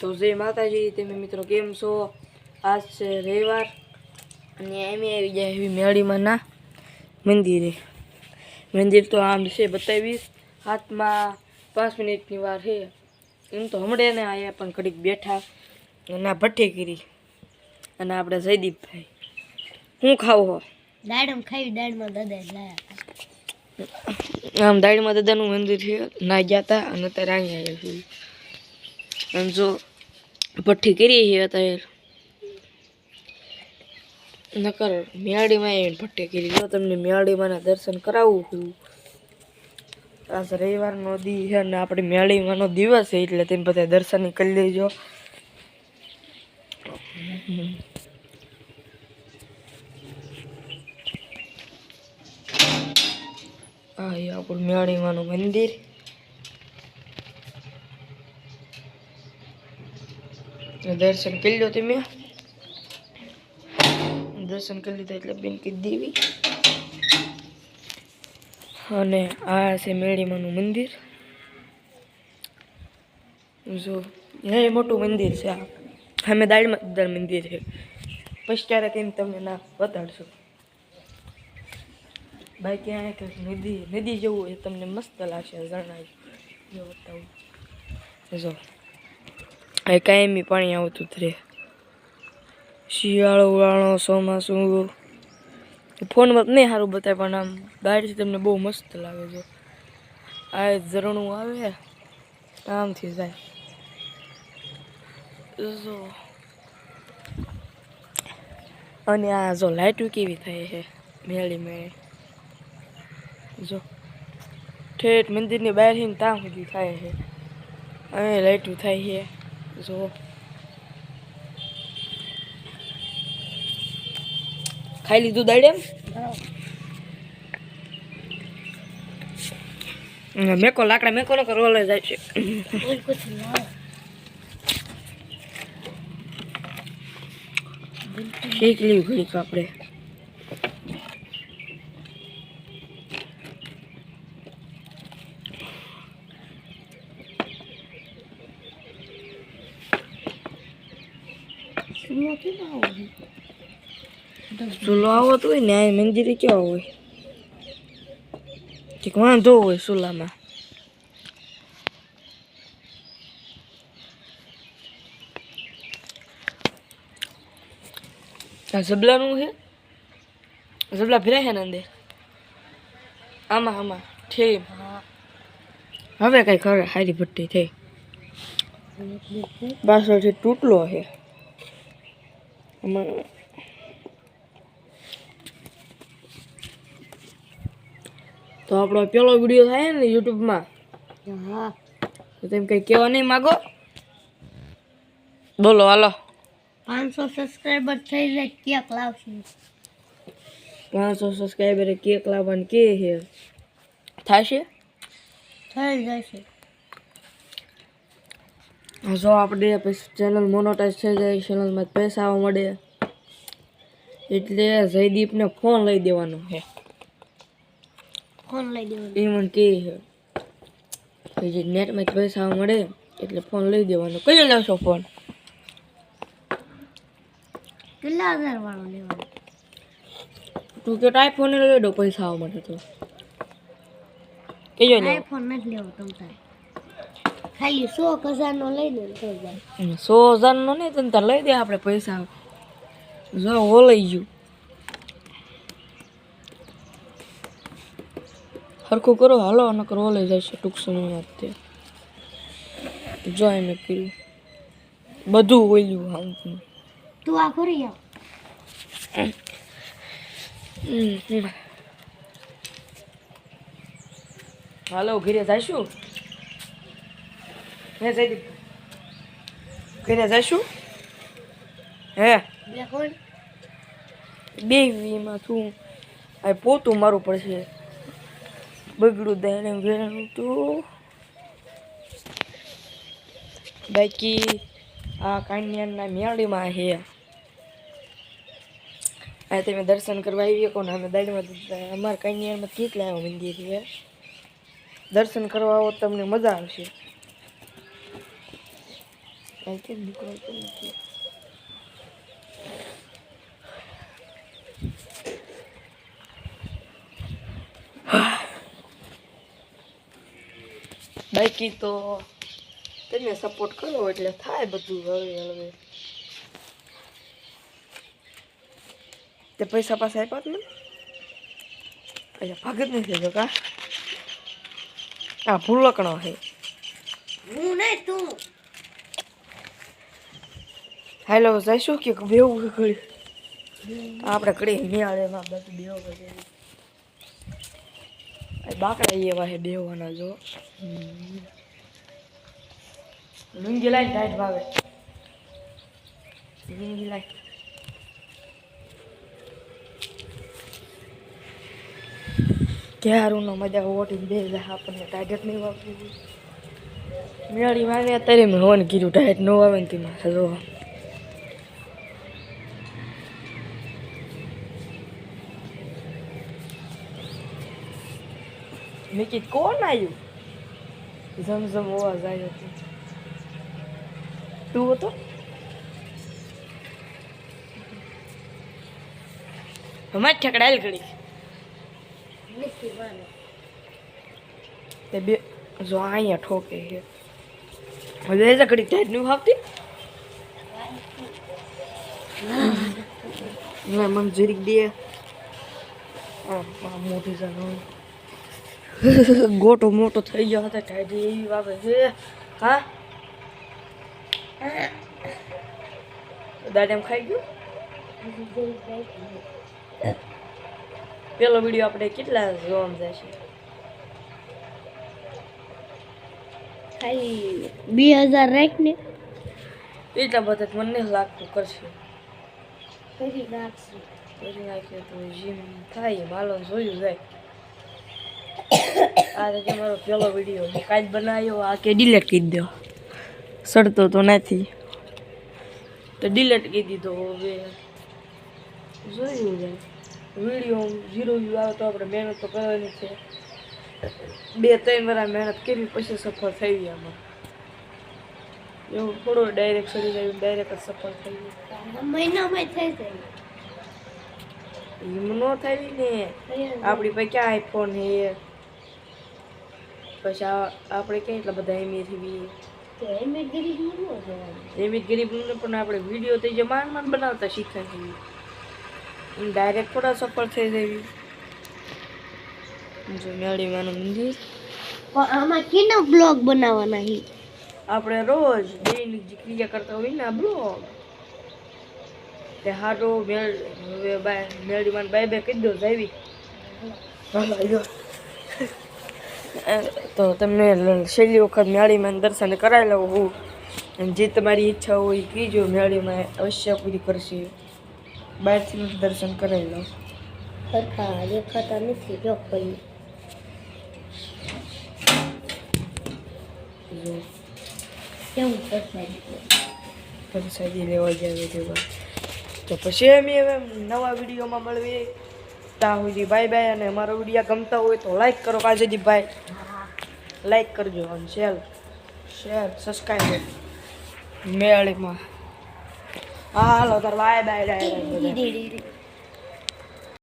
તો જય માતાજી, તમે મિત્રો કેમ છો? આજ છે રવિવાર અને એમ આવી જાય એવી મેળીમાંના મંદિરે. મંદિર તો આમ છે, બતાવીશ. હાથમાં 5 મિનિટની વાર છે. એમ તો હમણાં ને આયા પણ ઘડીક બેઠા અને ભઠ્ઠી કરી. અને આપણે જયદીપભાઈ શું ખાવું હો? દાડમ ખાવી. દાડમાં દાદા લાયા. આમ દાડીમાં દાદાનું મંદિર છે, ના ગયા હતા અને અત્યારે અહીંયા આવ્યા છીએ. આમ જો ભઠ્ઠી કરી છે અત્યારે. નકર મેળીમાં આવીને ભઠ્ઠી કરી. જો તમને મેળીમાંના દર્શન કરાવું છું. આજ રવિવારનો દી છે ને આપણે મેળીમાંનો દિવસ છે, એટલે તમે બધા દર્શન કરી લેજો. આ આપણું મેળીમાંનું મંદિર. દર્શન કરી લો તમે. દર્શન કરી લીધા એટલે બેન કીધી દેવી. અને આ છે મેળીમાંનું મંદિર. જો એ મોટું મંદિર છે. આ અમે દાડમાં મંદિર છે. પછી ક્યારેક એમ તમને ના બતાડશું. બાકી અહીંયા કંઈક નદી જેવું એ તમને મસ્ત લાગશે. ઝરણા જો બતાવું. જો એ કાયમી પાણી આવતું જ રહે. શિયાળો ઉનાળો ચોમાસું ફોનમાં નહીં સારું બતાવે, પણ આમ બહારથી તમને બહુ મસ્ત લાગે છે. આ ઝરણું આવે આમથી જાય. જો અને આ જો લાઇટું કેવી થાય છે મેળી. જો ઠેઠ મંદિરની બહારથી ત્યાં સુધી થાય છે. અહીં લાઇટું થાય છે. જો ખાઈ લીધું દાડેમ? મેકો લાકડા મેકો ને કરવા લઈ જાય છે. શીખ લીધું ઘડીક આપણે. ચૂલો આવો તો હોય ને, આ મંદિરે કેવો હોય? કંઈક વાંધો હોય ચૂલામાં. આ ઝબલાનું છે. ઝબલા ફેરાય છે ને અંદર. આમાં ઠેમ હવે કઈ ખરે હારી ભઠ્ઠી થઈ. પાછળથી તૂટલો છે. તો આપણો પેલો વિડીયો થાય ને યુટ્યુબમાં, તો તેમ કઈ કહેવા નહીં માગો? બોલો હાલો. 500 સબસ્ક્રાઇબર થઈ જાય કેક લાવશું. 500 સબસ્ક્રાઇબરે કેક લાવવાનું કે છે. થશે? થઈ જશે. જો આપણે પછી ચેનલ મોનોટાઈઝ થઈ જાય, ચેનલમાં પૈસા આવવા મળે, એટલે જયદીપને ફોન લઈ દેવાનો છે. ફોન લઈ દેવાનો એ મને કહે છે જે નેટમાં પૈસા આવવા મળે એટલે ફોન લઈ દેવાનો. કયો લેશો ફોન? કેટલા હજાર વાળો લેવાનો? તું કે આઈફોન લઈ દો પૈસા આવવા માટે. તો કયો લેવો? આઈફોન નથી લેવો તમતારે. ખાલી 100,000 નો લઈ દો તો જાય. 100,000 નો નહીં, તને તાર લઈ દે આપણે પૈસા. જો હો લઈ ગયું. સરખું કરો હાલો, નકર ઓ લઈ જાય છે ટૂંક સમયમાં. તે જો એને કર્યું બધું ઓલ્યું. આમ તું આ કરી આવ. હાલો ઘરે જઈશું. હે જયદીપ ઘરે જઈશું? હે બે વીમાં તું આ પોતું મારું પડશે. બગડું દાડે વેણું તો બાકી આ કાન્યાના મેળીમાં છે. આ તમે દર્શન કરવા આવી શકો ને. અમે દાડીમાં અમારા કાન્યામાં કેટલા આવ્યો મંદિર છે. દર્શન કરવા આવો તમને મજા આવશે. અહીંથી નીકળતું નથી. બાકી તો તમે સપોર્ટ કરો એટલે થાય બધું હળવે હળવે. તે પૈસા પાસે આપ્યા જ ને ભાગ જ નથી થયો કા. આ ભૂલકણો છે. હું નહીં તું. હાલો જઈશું કે બેવું ઘડી આપણે કડી નિહાળેમાં બધું બેવ બધું બાકડા એવા છે બેવાના જો. લુંગી લાઈ ટાઈટ ભાવે લુંગી લાઈ. ક્યારું નો મજા ઓટીને બે આપણને ટાઈટ નહીં વાપરી મેળી માને અત્યારે મેં હોન કીધું ટાઈટ ન આવે ને તેમાં જો મેં કીધું કોણ આવ્યું ઝમઝમ અવાજ આવ્યો હતો. તું હતો અમારે ઠેકડાયેલ ઘડી તે બે જો અહીંયા ઠોકે છે હવે એ ઘડી ટાઈટ નહીં આવતી ના મને જરીક દે મોટી જાણ ગોટો મોટો થઈ ગયો હતો ટાઈટ એવી વાવે છે. હા દાડે એમ ખાઈ ગયું. પેલો વિડીયો આપણે કેટલા જોવામાં જાય છે ખાલી 2000 રાખ ને એટલા બધા મને નહીં લાગતું કરશે કરી નાખશું. કરી નાખીએ તો જીમ થાય માલો જોયું જાય. આ તો મારો પેલો વિડીયો મેં કાલ બનાવ્યો આ કે ડિલેટ કરી દો સડતો તો નથી તો ડિલેટ કરી દીધો. હવે જોયું જાય વિડીયો 0 વ્યૂ આવે તો આપણે મહેનત તો કરવાની છે. 2-3 વાર મહેનત કરવી પછી સફળ થઈ આમાં એવું થોડું ડાયરેક્ટ સડી જાય ડાયરેક્ટ જ સફળ થઈ જાય. મહિનામાં થઈ જાય એમ ન થાય ને આપણી પાસે ક્યાં આઈફોન છે પછી આપણે ક્યાં એટલા બધા એમએ થી એમ જ ગરીબનું પણ આપણે વિડીયો તો જે માંડ બનાવતા શીખાય છે ડાયરેક્ટ થોડા સફળ થઈ જાય. જો મેળીમાનું મંદિર પણ આમાં કેનો બ્લોગ બનાવવાના છે આપણે રોજ દૈનિક જે ક્રિયા કરતા હોય ને આ બ્લોગ તે હારો મેળીમાન બાય બાય કહી દો જાવી. તો તમને છેલ્લી વખત મેળીમાં દર્શન કરાવી લઉં હું અને જે તમારી ઈચ્છા હોય એ કીજો મેળીમાં અવશ્ય પૂરી કરશે. બહારથી દર્શન કરાવી લઉં સરખા દેખાતા નથી જો કોઈ કેવું પ્રસાદી લેવા જાય તેવા. તો પછી અમે હવે નવા વિડીયોમાં મળીએ ત્યાં સુધી બાય બાય. અને અમારો વિડીયો ગમતા હોય તો લાઈક કરો કાજદીપભાઈ લાઈક કરજો અને શેર સબસ્ક્રાઈબ મેળીમાં. હાલો તાર બાય બાય.